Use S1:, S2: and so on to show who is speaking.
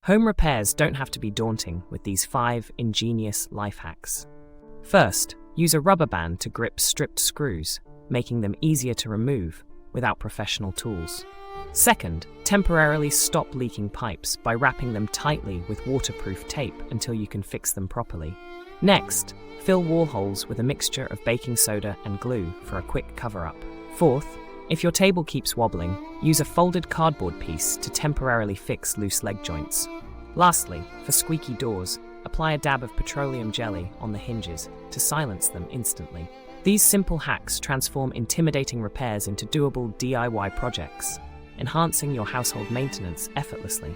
S1: Home repairs don't have to be daunting with these 5 ingenious life hacks. First, use a rubber band to grip stripped screws, making them easier to remove without professional tools. Second, temporarily stop leaking pipes by wrapping them tightly with waterproof tape until you can fix them properly. Next, fill wall holes with a mixture of baking soda and glue for a quick cover-up. Fourth, if your table keeps wobbling, use a folded cardboard piece to temporarily fix loose leg joints. Lastly, for squeaky doors, apply a dab of petroleum jelly on the hinges to silence them instantly. These simple hacks transform intimidating repairs into doable DIY projects, enhancing your household maintenance effortlessly.